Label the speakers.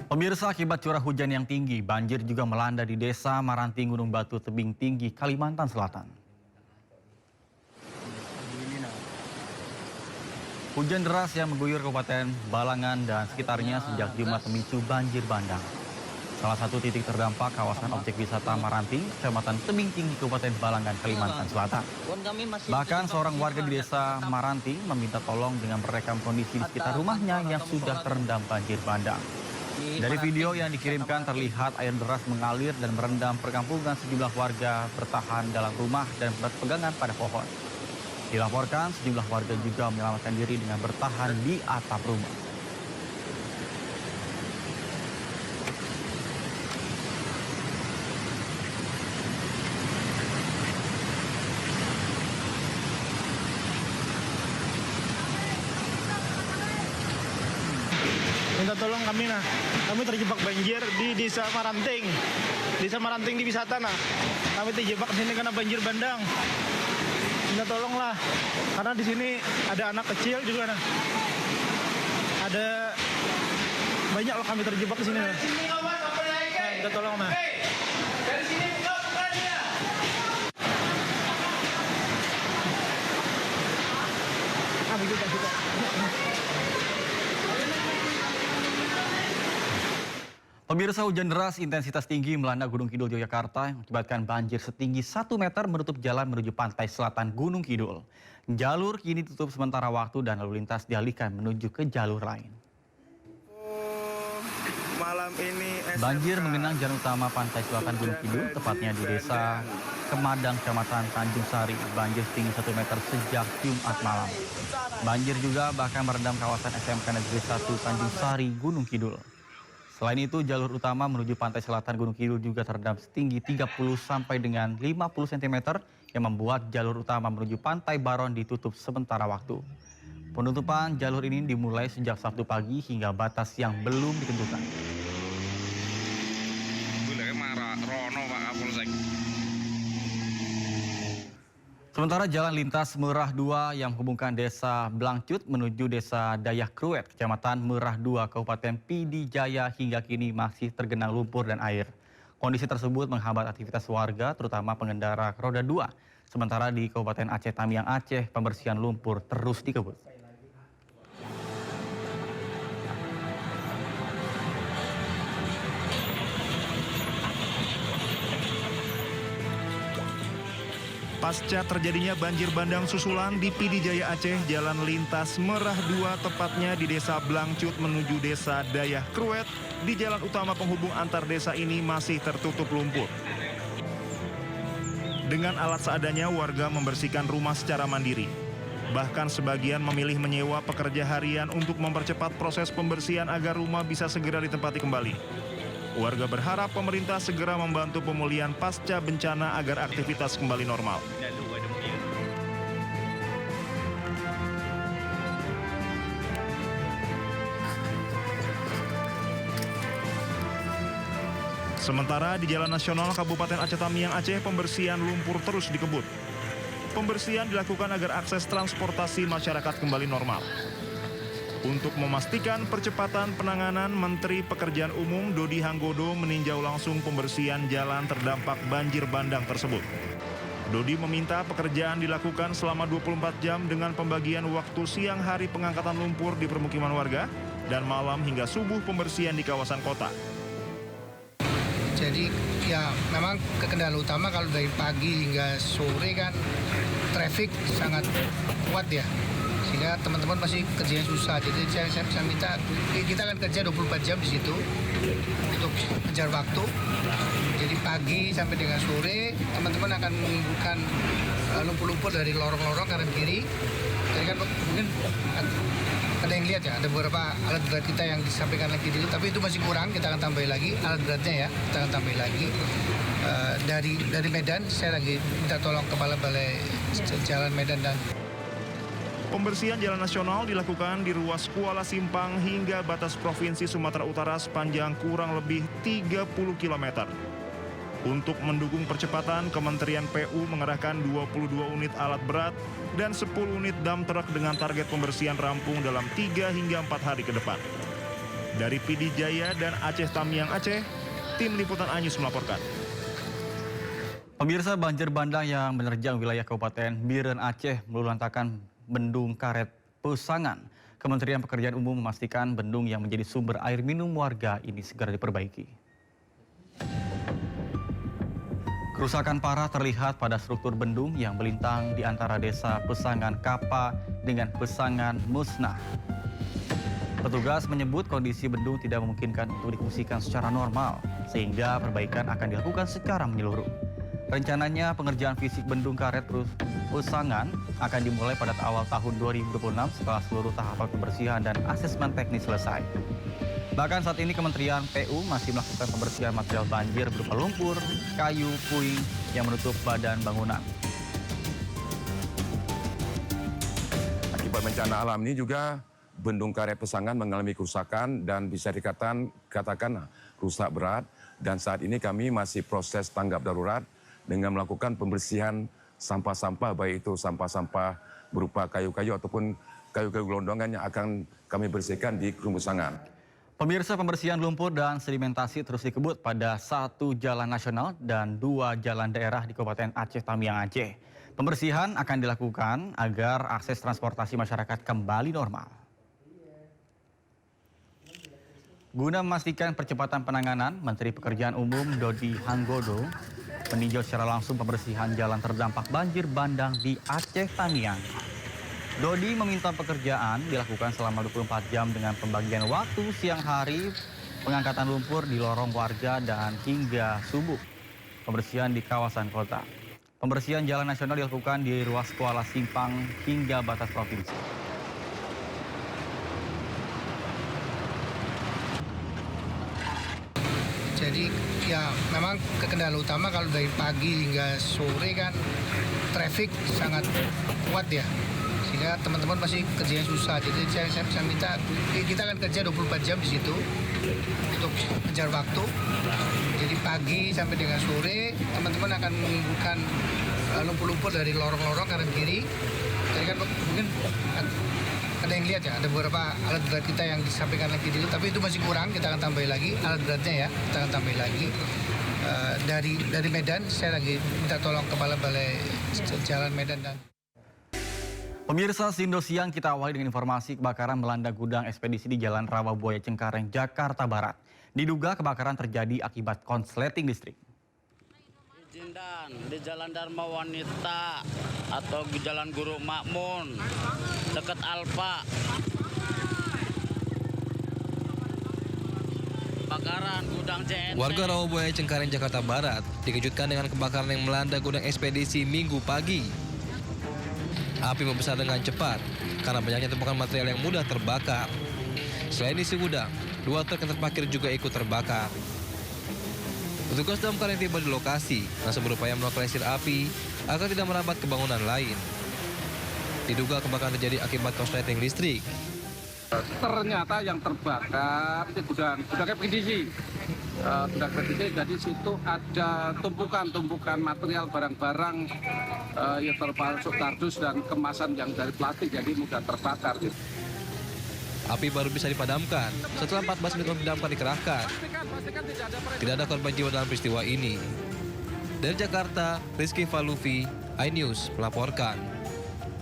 Speaker 1: Pemirsa, akibat curah hujan yang tinggi, banjir juga melanda di Desa Maranting, Gunung Batu, Tebing Tinggi, Kalimantan Selatan. Hujan deras yang mengguyur Kabupaten Balangan dan sekitarnya sejak Jumat memicu banjir bandang. Salah satu titik terdampak kawasan objek wisata Maranting, Kecamatan Tebing Tinggi, Kabupaten Balangan, Kalimantan Selatan. Bahkan seorang warga di Desa Maranting meminta tolong dengan merekam kondisi di sekitar rumahnya yang sudah terendam banjir bandang. Dari video yang dikirimkan terlihat air deras mengalir dan merendam perkampungan, sejumlah warga bertahan dalam rumah dan berpegangan pada pohon. Dilaporkan sejumlah warga juga menyelamatkan diri dengan bertahan di atap rumah.
Speaker 2: Minta tolong kami kami terjebak banjir di Desa Maranting. Desa Maranting di wisata Kami terjebak di sini karena banjir bandang. Minta tolonglah, karena di sini ada anak kecil juga Ada banyak loh kami terjebak di sini. Minta tolong Dari sini kita.
Speaker 1: Pemirsa, hujan deras intensitas tinggi melanda Gunung Kidul, Yogyakarta yang mengakibatkan banjir setinggi 1 meter menutup jalan menuju pantai selatan Gunung Kidul. Jalur kini tutup sementara waktu dan lalu lintas dialihkan menuju ke jalur lain. Banjir mengenang jalan utama pantai selatan Gunung Kidul, tepatnya di Desa Kemadang, Kecamatan Tanjung Sari. Banjir setinggi 1 meter sejak Jumat malam. Banjir juga bahkan merendam kawasan SMK Negeri 1 Tanjung Sari, Gunung Kidul. Selain itu, jalur utama menuju pantai selatan Gunung Kidul juga terendam setinggi 30 sampai dengan 50 cm yang membuat jalur utama menuju Pantai Baron ditutup sementara waktu. Penutupan jalur ini dimulai sejak Sabtu pagi hingga batas yang belum ditentukan. Sementara jalan lintas Merah 2 yang menghubungkan Desa Blangcut menuju Desa Dayak Kruet, Kecamatan Merah 2, Kabupaten Pidi Jaya hingga kini masih tergenang lumpur dan air. Kondisi tersebut menghambat aktivitas warga, terutama pengendara roda 2. Sementara di Kabupaten Aceh Tamiang, Aceh, pembersihan lumpur terus dikebut.
Speaker 2: Pasca terjadinya banjir bandang susulan di Pidi Jaya Aceh, jalan lintas Merah 2 tepatnya di Desa Blangcut menuju Desa Dayak Kruet, di jalan utama penghubung antar desa ini masih tertutup lumpur. Dengan alat seadanya, warga membersihkan rumah secara mandiri. Bahkan sebagian memilih menyewa pekerja harian untuk mempercepat proses pembersihan agar rumah bisa segera ditempati kembali. Warga berharap pemerintah segera membantu pemulihan pasca bencana agar aktivitas kembali normal. Sementara di Jalan Nasional Kabupaten Aceh Tamiang, Aceh, pembersihan lumpur terus dikebut. Pembersihan dilakukan agar akses transportasi masyarakat kembali normal. Untuk memastikan percepatan penanganan, Menteri Pekerjaan Umum Dodi Hanggodo meninjau langsung pembersihan jalan terdampak banjir bandang tersebut. Dodi meminta pekerjaan dilakukan selama 24 jam dengan pembagian waktu siang hari pengangkatan lumpur di permukiman warga dan malam hingga subuh pembersihan di kawasan kota.
Speaker 3: Jadi ya memang kendala utama kalau dari pagi hingga sore kan traffic sangat kuat ya. Sehingga teman-teman masih kerjanya susah. Jadi saya minta kita akan kerja 24 jam di situ untuk kejar waktu. Jadi pagi sampai dengan sore teman-teman akan mengumpulkan lumpur-lumpur dari lorong-lorong kanan kiri. Jadi kan mungkin ada yang lihat ya, ada beberapa alat berat kita yang disampaikan lagi dulu, tapi itu masih kurang, kita akan tambah lagi alat beratnya ya, kita akan tambah lagi. Dari Medan, saya lagi minta tolong Kepala Balai Jalan Medan dan
Speaker 2: Pembersihan jalan nasional dilakukan di ruas Kuala Simpang hingga batas Provinsi Sumatera Utara sepanjang kurang lebih 30 km. Untuk mendukung percepatan, Kementerian PU mengerahkan 22 unit alat berat dan 10 unit dump truck dengan target pembersihan rampung dalam 3 hingga 4 hari ke depan. Dari PD Jaya dan Aceh Tamiang Aceh, tim liputan Anyus melaporkan.
Speaker 1: Pemirsa, banjir bandang yang menerjang wilayah Kabupaten Biren Aceh meluluhlantakan Bendung Karet Pesangan. Kementerian Pekerjaan Umum memastikan bendung yang menjadi sumber air minum warga ini segera diperbaiki. Kerusakan parah terlihat pada struktur bendung yang melintang di antara desa Pesangan Kapa dengan Pesangan Musnah. Petugas menyebut kondisi bendung tidak memungkinkan untuk difungsikan secara normal, sehingga perbaikan akan dilakukan secara menyeluruh. Rencananya pengerjaan fisik bendung karet Pesangan akan dimulai pada awal tahun 2026 setelah seluruh tahapan pembersihan dan asesmen teknis selesai. Bahkan saat ini Kementerian PU masih melakukan pembersihan material banjir berupa lumpur, kayu, puing yang menutup badan bangunan.
Speaker 4: Akibat bencana alam ini juga Bendung Karet Pesangan mengalami kerusakan dan bisa dikatakan rusak berat. Dan saat ini kami masih proses tanggap darurat dengan melakukan pembersihan sampah-sampah, baik itu sampah-sampah berupa kayu-kayu ataupun kayu-kayu gelondongan yang akan kami bersihkan di Pesangan.
Speaker 1: Pemirsa, pembersihan lumpur dan sedimentasi terus dikebut pada 1 jalan nasional dan 2 jalan daerah di Kabupaten Aceh Tamiang Aceh. Pembersihan akan dilakukan agar akses transportasi masyarakat kembali normal. Guna memastikan percepatan penanganan, Menteri Pekerjaan Umum Dodi Hanggodo meninjau secara langsung pembersihan jalan terdampak banjir bandang di Aceh Tamiang. Dodi meminta pekerjaan dilakukan selama 24 jam dengan pembagian waktu siang hari, pengangkatan lumpur di lorong warga dan hingga subuh pembersihan di kawasan kota. Pembersihan jalan nasional dilakukan di ruas Kuala Simpang hingga batas provinsi.
Speaker 3: Jadi ya memang kendala utama kalau dari pagi hingga sore kan traffic sangat kuat ya. Sehingga teman-teman masih kerjanya susah. Jadi saya minta kita akan kerja 24 jam di situ untuk mengejar waktu. Jadi pagi sampai dengan sore teman-teman akan mengumpulkan lumpur-lumpur dari lorong-lorong kanan kiri. Jadi kan mungkin ada yang lihat ya, ada beberapa alat berat kita yang disampaikan lagi dulu, tapi itu masih kurang, kita akan tambah lagi alat beratnya ya, kita akan tambah lagi. Dari Medan, saya lagi minta tolong Kepala Balai Jalan Medan dan...
Speaker 1: Pemirsa, Sindo siang kita awali dengan informasi kebakaran melanda gudang ekspedisi di Jalan Rawabuaya Cengkareng, Jakarta Barat. Diduga kebakaran terjadi akibat konsleting listrik.
Speaker 5: Jindan di Jalan Dharma Wanita atau di Jalan Guru Makmun dekat Alfa. Kebakaran gudang JNT.
Speaker 6: Warga Rawabuaya Cengkareng, Jakarta Barat dikejutkan dengan kebakaran yang melanda gudang ekspedisi Minggu pagi. Api membesar dengan cepat karena banyaknya tumpukan material yang mudah terbakar. Selain isi gudang, 2 truk yang terparkir juga ikut terbakar. Petugas damkar yang tiba di lokasi langsung berupaya melokalisir api agar tidak merambat ke bangunan lain. Diduga kebakaran terjadi akibat korsleting listrik.
Speaker 7: Ternyata yang terbakar itu gudang ekspedisi. Gudang ekspedisi, jadi situ ada tumpukan material barang-barang yang termasuk kardus dan kemasan yang dari plastik, jadi mudah terbakar.
Speaker 6: Api baru bisa dipadamkan setelah 14 menit mobil damkar dikerahkan. Tidak ada korban jiwa dalam peristiwa ini. Dari Jakarta, Rizky Falufi, iNews melaporkan.